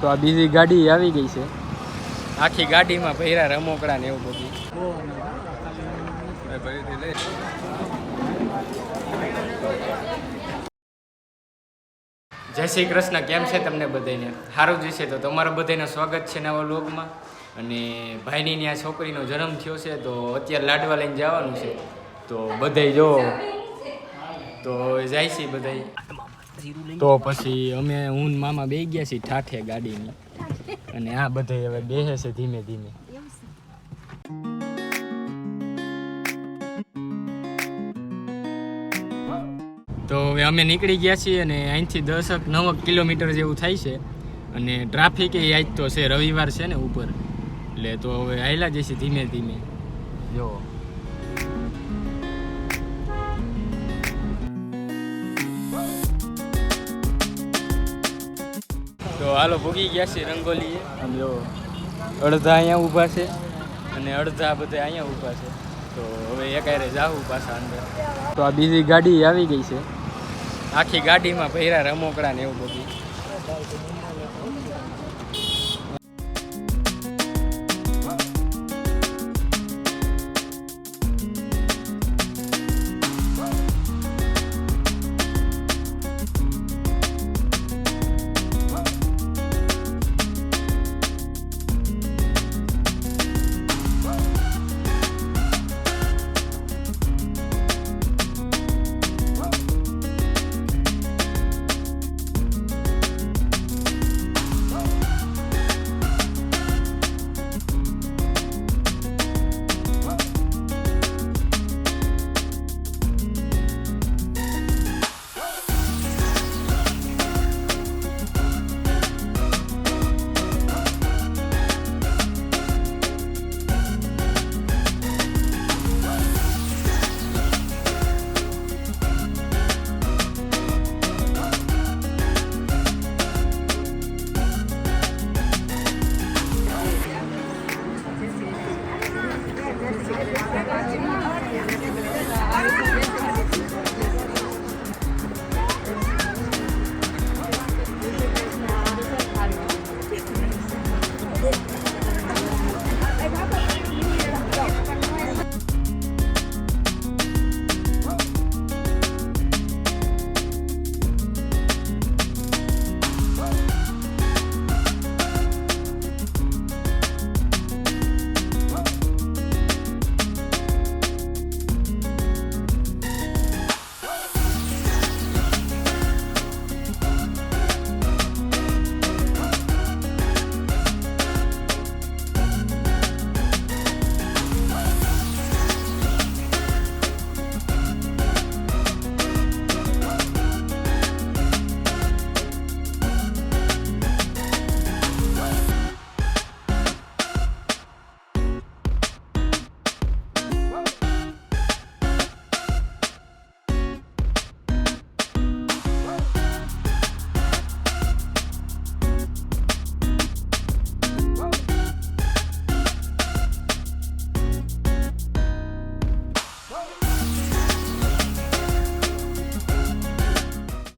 તો આ બીજી ગાડી આવી ગઈ છે. આખી ગાડીમાં ભૈરા રમોકડા ને એવું બધું. જય શ્રી કૃષ્ણ. કેમ છે તમને બધાને? સારું જ છે. તો તમારા બધાને સ્વાગત છે નવા વ્લોગમાં. અને ભાઈની ત્યાં છોકરીનો જન્મ થયો છે તો અત્યારે લાડવા લઈને જવાનું છે. તો બધાય જો તો જાય છે બધાય. તો પછી અમે હું મામા બેસી ગયા છીએ ઠાઠે ગાડીની. અને આ બધા હવે બેસે છે ધીમે ધીમે. તો હવે અમે નીકળી ગયા છીએ અને અહીંથી 10-9 કિલોમીટર જેવું થાય છે. અને ટ્રાફિક એ આજ તો છે, રવિવાર છે ને ઉપર, એટલે તો હવે હાલ્યા જઈશું ધીમે ધીમે. જો તો હાલો ભૂગી ગયા છે રંગોલીએ. આમ જો અડધા અહીંયા ઊભા છે અને અડધા બધા અહીંયા ઊભા છે. તો હવે એકારે જાવું પાછા અંદર. તો આ બીજી ગાડી આવી ગઈ છે. આખી ગાડીમાં ભૈરા રમોકડા ને એવું બધું.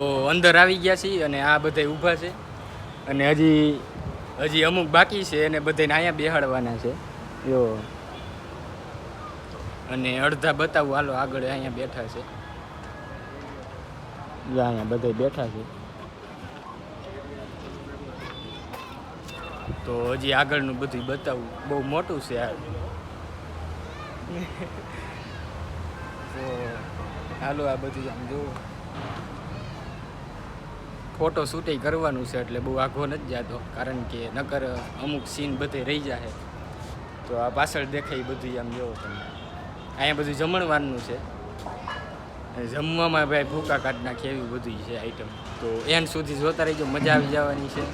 તો અંદર આવી ગયા છીએ અને આ બધા ઊભા છે. અને હજી અમુક બાકી છે અને બધાને અહીંયા બેહાડવાના છે. જો અને અડધા બતાવું હાલો. આગળ અહીંયા બેઠા છે. અહીંયા બધા બેઠા છે. તો હજી આગળનું બધું બતાવું. બહુ મોટું છે આ. તો હાલો આ બધું આમ જુઓ. ફોટો શૂટિંગ કરવાનું છે એટલે બહુ આઘો નથી જતો, કારણ કે નકર અમુક સીન બધે રહી જાય. તો આ પાછળ દેખાય બધું આમ જોવો તમે. અહીંયા બધું જમણવારનું છે. જમવામાં ભાઈ ભૂકા કાઢ નાખે એવી બધું છે આઈટમ. તો એન્ડ સુધી જોતા રહીજો, મજા આવી જવાની છે.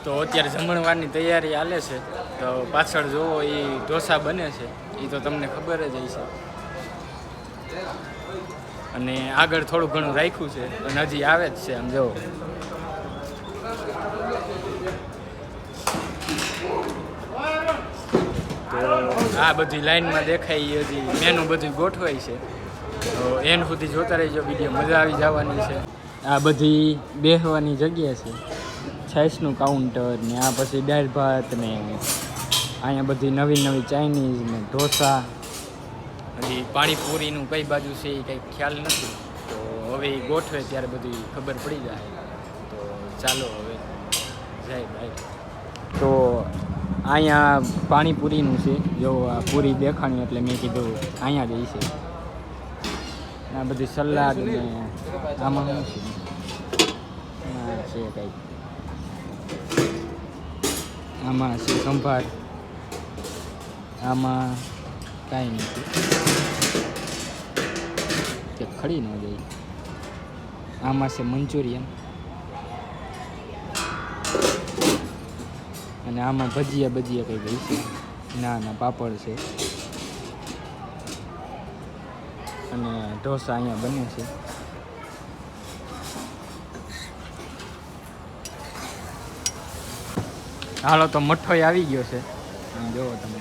તો અત્યારે જમણવારની તૈયારી હાલે છે. તો પાછળ જોવો એ ઢોસા બને છે, એ તો તમને ખબર જ હશે. અને આગળ થોડું ઘણું રાખ્યું છે અને હજી આવે જ છે. આમ જુઓ તો આ બધી લાઈનમાં દેખાય હજી મેનું બધું ગોઠવાય છે. તો એન્ડ સુધી જોતા રહેજો વિડીયો, મજા આવી જવાની છે. આ બધી બેસવાની જગ્યા છે, છાશનું કાઉન્ટર ને આ પછી દાળ ભાત ને અહીંયા બધી નવી નવી ચાઇનીઝ ને ઢોસા. હજી પાણીપુરીનું કઈ બાજુ છે એ કંઈ ખ્યાલ નથી, તો હવે એ ગોઠવે ત્યારે બધી ખબર પડી જાય. તો ચાલો હવે જાય ભાઈ. તો અહીંયા પાણીપુરીનું છે, જો આ પૂરી દેખાણી એટલે મેં કીધું અહીંયા જ છે. આ બધી સલાડ ને આમાં શું છે કંઈક, આમાં છે સંભાર, આમાં કાંઈ નથી કે ખડી ન જાય. આમાં છે મંચુરિયન અને આમાં ભજીયા કંઈ ગઈ છે. ના પાપડ છે અને ઢોસા અહીંયા બને છે. હાલો તો મઠ્ઠોય આવી ગયો છે, જોવો તમે.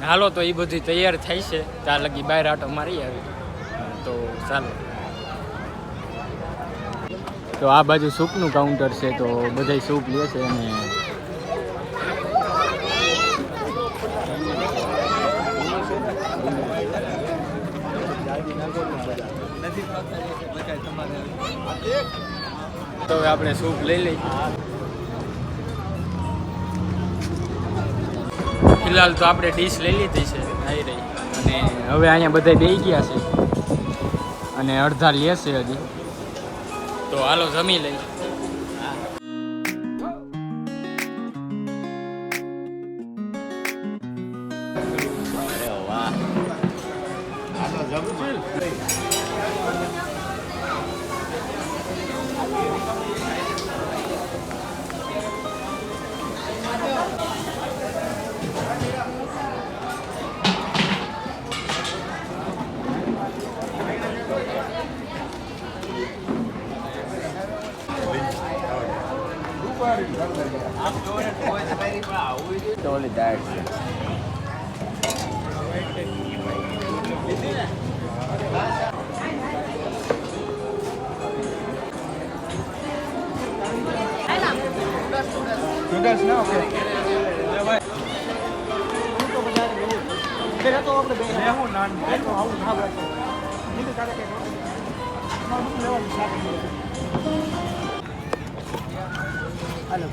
હાલો તો એ બધી તૈયાર થાય છે, ત્યાં લગી બહાર આટો મારી આવી. તો ચાલો. તો આ બાજુ સૂપનું કાઉન્ટર છે, તો બધા સૂપ લે છે અને તો હવે આપણે સૂપ લઈ લઈએ. ફિલહાલ તો આપણે ડીશ લઈ લીધી છે આવી રહી, અને હવે અહીંયા બધા બેસી ગયા છે અને અડધા લેશે હજી. તો હાલો જમી લઈ. Only that. Noodles ना ओके फिर तो આપણે બે લે હું નાન બે તો આવું ના રાખો નીચે કાઢે કે મારું લેવાનું શાક હાલો